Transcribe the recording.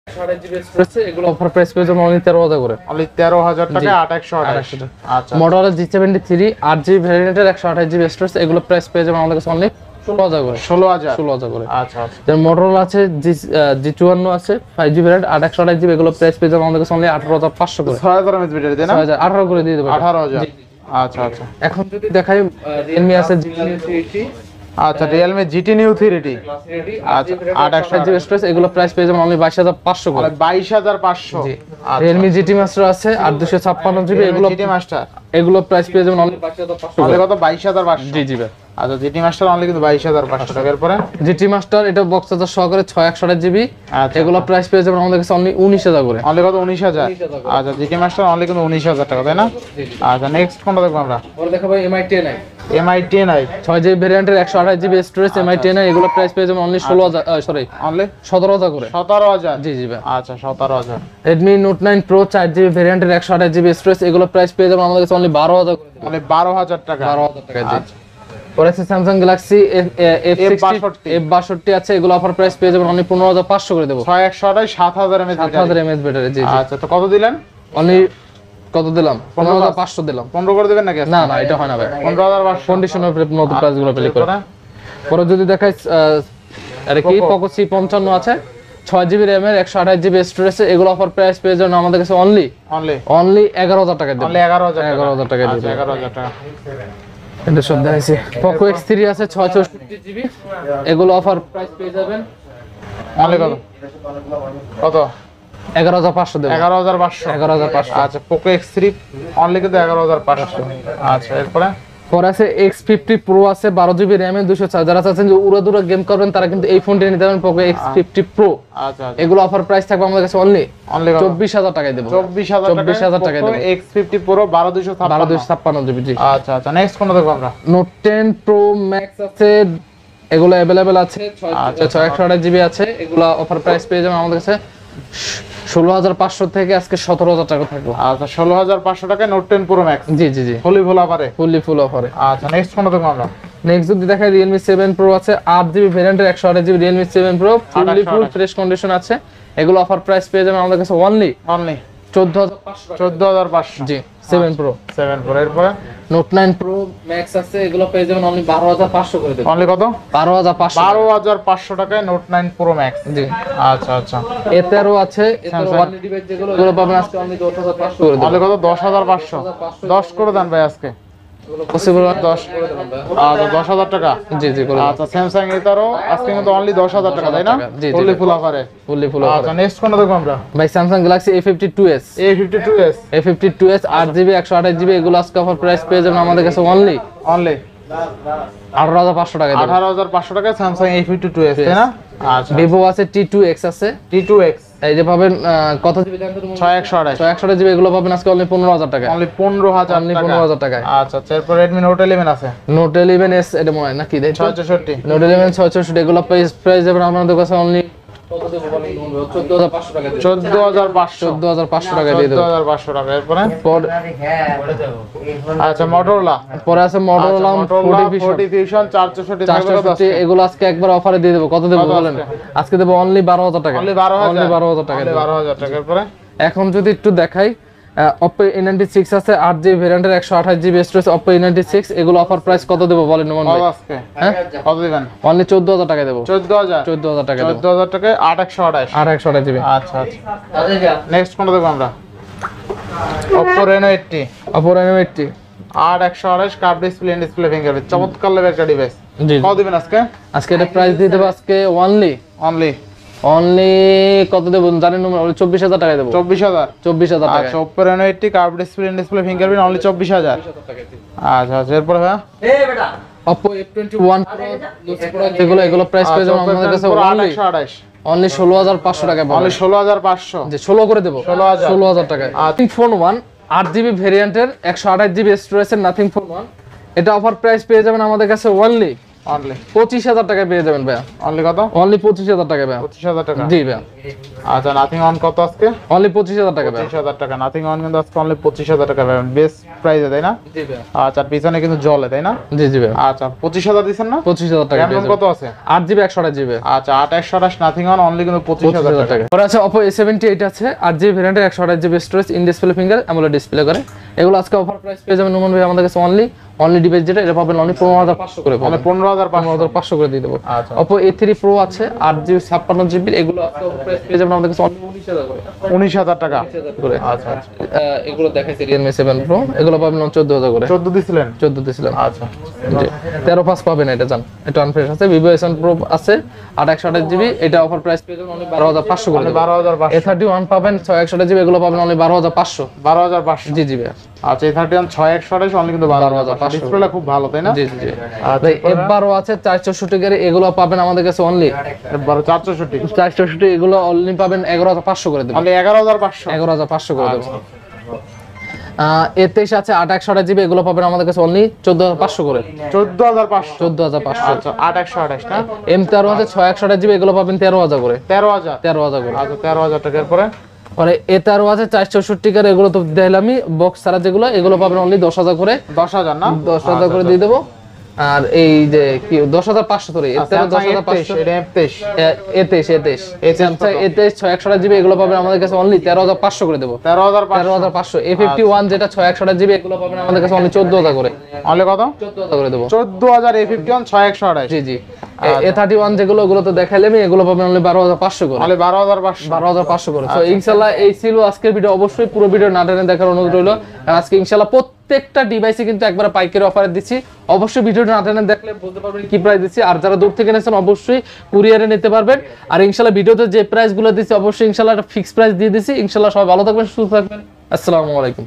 128 GB storage এগুলো offer price পেয়ে যাবেন অনলি 13000 করে। অনলি 13000 টাকা 8128। আচ্ছা Motorola G73 8GB ভ্যারিয়েন্টের 128 GB storage এগুলো প্রাইস পেয়ে যাবেন আমাদের কাছে অনলি 16000 করে। 16000 করে। আচ্ছা আচ্ছা। যেমন Motorola আছে G54 আছে 5GB ভ্যারিয়েন্ট 128 জিবি এগুলো প্রাইস পেয়ে যাবেন আমাদের কাছে অনলি 18500 করে। 6000 mAh ব্যাটারি দেন না? 18 করে দিয়ে দেব। 18000। আচ্ছা আচ্ছা। এখন যদি দেখাই Realme আছে GT Neo 380। আচ্ছা Realme GT Neo 380। আচ্ছা 828 জিবি স্টোরেজ এগুলো প্রাইস পেয়ে যাবেন অনলি 22500 করে। 22500। জি। Realme GT Master আছে 8256 জিবি এগুলো GT Master এগুলো প্রাইস পেয়ে যাবেন অনলি 22500 করে। করে। কত 22500? জি জি ভাই। আচ্ছা GT Master অনলি কিন্তু 22500 টাকা। এরপরে GT Master এটা বক্স চার্জার সহকারে 6128 জিবি এগুলো প্রাইস পেয়ে যাবেন আমাদের কাছে অনলি 19000 করে। অনলি কত 19000? আচ্ছা GT Master অনলি কিন্তু 19000 টাকা তাই না? আচ্ছা নেক্সট কোনটা দেখব আমরা? পরে দেখাবো MI 10i। MI 10i 6GB ভ্যারিয়েন্টের 128 GB storage MI 10i এগুলো প্রাইস পেয়ে যাবেন অনলি 16000 সরি অনলি 17000 করে। 17000। জি জি ভাই। আচ্ছা 17000। Redmi Note 9 Pro 4GB ভ্যারিয়েন্টের 128 GB storage এগুলো প্রাইস পেয়ে যাবেন আমাদের কাছে অনলি 12000 করে। অনলি 12000 টাকা। 12000 টাকা জি। পরে আছে Samsung Galaxy F62 আছে এগুলো অফার প্রাইস পেয়ে যাবেন অনলি 15500 করে দেব। 6128 7000 mAh ব্যাটারি। 7000 mAh ব্যাটারি জি জি। আচ্ছা তো কত দিলেন? অনলি কত দিলাম? 15500 দিলাম। 15 করে দিবেন নাকি? না না এটা হয় না ভাই। 15500 কন্ডিশনার নতুন প্রাইসগুলো পেলে করে। পরে যদি দেখাই আরে কি Poco C55 আছে 6GB RAM এর 128 জিবি স্টোরেজ এগুলো অফার প্রাইস পেয়ে যাবেন আমাদের কাছে অনলি 11000 টাকা দেব। অনলি 11000 টাকা আচ্ছা দিবেন। 11000 টাকা। এটা সব দেখাইছি। Poco X3 আছে 664GB এগুলো অফার প্রাইস পেয়ে যাবেন অনলি কত? 11500 দেব। 11500। আচ্ছা Poco X3 অনলি কিন্তু 11500। আচ্ছা এরপরে পরে আছে X50 Pro আছে 12GB RAM এ 204 যারা চাচ্ছেন যে উড়াদুরা গেম করবেন তারা কিন্তু এই ফোনটি নিতে পারেন Poco X50 Pro। আচ্ছা এগুলো অফার প্রাইস থাকবে আমাদের কাছে অনলি 24000 টাকায় দেব। 24000 টাকা দেব। X50 Pro 12256 জিবি জি। আচ্ছা আচ্ছা নেক্সট কোনটা দেখব আমরা? Note 10 Pro Max আছে এগুলো अवेलेबल আছে 628 জিবি আছে এগুলো অফার প্রাইস পেয়ে যাবেন আমাদের কাছে 16500 থেকে আজকে 17000 টাকা থাকবে। আচ্ছা 16500 টাকায় Note 10 Pro Max। জি জি জি। ফুল অফারে। ফুল অফারে। আচ্ছা নেক্সট কোনটা দেখব আমরা? নেক্সট যদি দেখাই Realme 7 Pro আছে 8GB ভ্যারিয়েন্টের 128 GB Realme 7 Pro full fresh condition আছে এগুলো অফার প্রাইস পেয়ে যাবেন আমাদের কাছে অনলি 14500 জি 7 Pro 7 Pro। এরপরে Note 9 Pro Max আছে এগুলো পেয়ে যাবেন অনলি 12500 করে দেব। অনলি কত? 12500 টাকায় Note 9 Pro Max। জি আচ্ছা আচ্ছা। A13 আছে A13 ওয়ান ডিভাইস যেগুলো পাবেন আজকে অনলি 10500 করে দেব। অনলি কত? 10500। 10 করে দেন ভাই আজকে। পসিবল 10 করে দেন ভাই। আচ্ছা 10000 টাকা। জি জি করে। আচ্ছা Samsung A13 আজকে কিন্তু অনলি 10000 টাকা তাই না? ফুল অফারে। আচ্ছা নেক্সট কোনটা দেখব আমরা? ভাই Samsung Galaxy A52s A52s 8GB 128GB এগুলো আজকে অফার প্রাইস পেয়ে যাবেন আমাদের কাছে অনলি 18500 টাকা দেব। 18500 টাকায় Samsung A52s তাই না? আচ্ছা Vivo আছে T2X আছে T2X এই যে পাবেন কত জিবি দাম তো 628 জিবি এগুলো পাবেন আজকে অনলি 15000 টাকা। অনলি 15000 টাকায়। আচ্ছা এরপর Redmi Note 11 আছে Note 11s এটা মনে হয় নাকি 664 Note 11 664 এগুলো প্রাইস যাবেন আমাদের কাছে অনলি কত দেব বলেন 14500 টাকা দেব। 14500 টাকা দিয়ে দেব। 14500 টাকা। এরপরে পর আচ্ছা Motorola পরে আছে Motorola 40 Fusion 464 এগুলো আজকে একবার অফারে দিয়ে দেব। কত দেব বলেন? আজকে দেব অনলি 12000 টাকা। অনলি 12000 টাকা। 12000 টাকা। এরপরে এখন যদি একটু দেখাই Oppo A96 আছে 8GB ভ্যারিয়েন্টের 128GB storage Oppo A96 এগুলো অফার প্রাইস কত দেব বলেন নোমান ভাই? আজকে হ্যাঁ কত দিবেন? অনলি 14000 টাকা দেব। 14000 টাকা দেব। 14000 টাকায় 8128 GB। আচ্ছা আচ্ছা নেক্সট কোনটা দেখব আমরা? Oppo Reno 80 8128 curve display fingerprint চমৎকার লেভেল একটা ডিভাইস। কত দিবেন আজকে? আজকে এটা প্রাইস দিয়ে দেব আজকে অনলি কত দেব জানেন? 24000 টাকা দেব। 24000 টাকা। আচ্ছা Oppo Reno 80 curve display fingerprint only 24000 আচ্ছা আচ্ছা। এরপর ভাই Oppo F21 Pro এগুলো প্রাইস পেয়ে যাবেন আমাদের কাছে অনলি 16500 টাকা পাবেন। অনলি 16500 জি 16 করে দেব। 16000 টাকা। Nothing Phone 1 8GB ভ্যারিয়েন্টের 128GB স্টোরেজের Nothing Phone 1 এটা অফার প্রাইস পেয়ে যাবেন আমাদের কাছে অনলি 25000 টাকা পেয়ে যাবেন ভাই। অনলি কত? অনলি 25000 টাকা ভাই। 25000 টাকা জি ভাই। আচ্ছা Nothing On কত আজকে? অনলি 25000 টাকা ভাই। 25000 টাকা Nothing On কিন্তু আজকে অনলি 25000 টাকা পাবেন। বেস্ট প্রাইসে, তাই না? জি ভাই। আচ্ছা, আর পিছনে কিন্তু জ্বলে, তাই না? জি জি ভাই। আচ্ছা, 25,000 দিবেন না? 25,000 টাকা। RAM কত আছে? 8GB 128GB। আচ্ছা, 8 128 নাথিং অন অনলি কিন্তু 25,000 টাকা। পরে আছে Oppo A78 আছে 8GB ভেরিয়েন্টের 128GB storage, in display finger AMOLED display করে। এগুলো আজকে অফার প্রাইস পেয়ে যাবেন নোমান ভাই আমাদের কাছে অনলি ডিভাইস যেটা এটা পাবেন অনলি 15,500 করে পাবেন। 15,500 করে দিয়ে দেবো। আচ্ছা। Oppo A3 Pro আছে 8GB 56GB, এগুলো আজকে অফার প্রাইস পেয়ে যাবেন আমাদের কাছে অনলি 19,000 করে। 19,000 টাকা করে। আচ্ছা, এগুলো দেখাইছি Realme 7 Pro, এগুলো পাবেন 14,000 করে। 14 দিছিলেন? 14 দিছিলাম। আচ্ছা, জি 13 পাস পাবেন এটা জান। এটা আনফ্রেশ আছে। Vivo S1 Pro আছে 8/128GB, এটা অফার প্রাইস পেয়ে যাবেন অনলি 12,500 করে। 12,500। A31 পাবেন 6/128GB, এগুলো পাবেন অনলি 12,500। 12,500। জি জি ভাই। আচ্ছা, A31 6/128 অনলি কিন্তু 12,500। ডিসপ্লেটা খুব ভালো, তাই না? জি জি জি। আচ্ছা, ভাই F12 আছে 464 এর, এগুলো পাবেন আমাদের কাছে অনলি 464। 464, এগুলো অনলি পাবেন 11,500 করে দেব। অনলি 11,500। 11,500 করে দেব। A23 আছে 8/128GB, এগুলো পাবেন আমাদের কাছে অনলি 14,500 করে। 14,500। 14,500। আচ্ছা, 8/128 না? M13 আছে 6/128GB, এগুলো পাবেন 13,000 করে। 13,000। 13,000 করে। আচ্ছা, 13,000 টাকার পরে পরে A13 আছে 464 এর, এগুলো তো দিলামই বক্স ছাড়া যেগুলো, এগুলো পাবেন অনলি 10,000 করে। 10,000 না? 10,000 করে দিয়ে দেবো। আর এই যে কি 10,500 করে, আচ্ছা, 10,500। এটা F23। A23 Samsung A23 6/128GB, এগুলো পাবেন আমাদের কাছে অনলি 13,500 করে দেবো। 13,500। A51 যেটা 6/128GB, এগুলো পাবেন আমাদের কাছে অনলি 14,000 করে। অনলি কত? 14,000 করে দেবো। 14,000 A51 6/128। জি জি। A31 যেগুলো, ওগুলো তো দেখাইলাম, এগুলো পাবেন অনলি 12,500 করে। অনলি 12,500। 12,500 করে। তো ইনশাআল্লাহ এই ছিল আজকের ভিডিও। অবশ্যই পুরো ভিডিও না টেনে দেখার অনুরোধ রইল। আর আজকে ইনশাআল্লাহ প্রত্যেকটা ডিভাইসে কিন্তু একবার পাইকারি অফারে দিচ্ছি। অবশ্যই ভিডিওটা না টেনে দেখলে বলতে পারবেন কি প্রাইস দিচ্ছি। আর যারা দূর থেকে নিয়েছেন অবশ্যই কুরিয়ারে নিতে পারবেন। আর ইনশাআল্লাহ ভিডিওতে যে প্রাইসগুলো দিচ্ছি অবশ্যই ইনশাআল্লাহ একটা ফিক্স প্রাইস দিয়ে দিচ্ছি। ইনশাআল্লাহ সবাই ভালো থাকবেন, সুস্থ থাকবেন। আসসালামু আলাইকুম।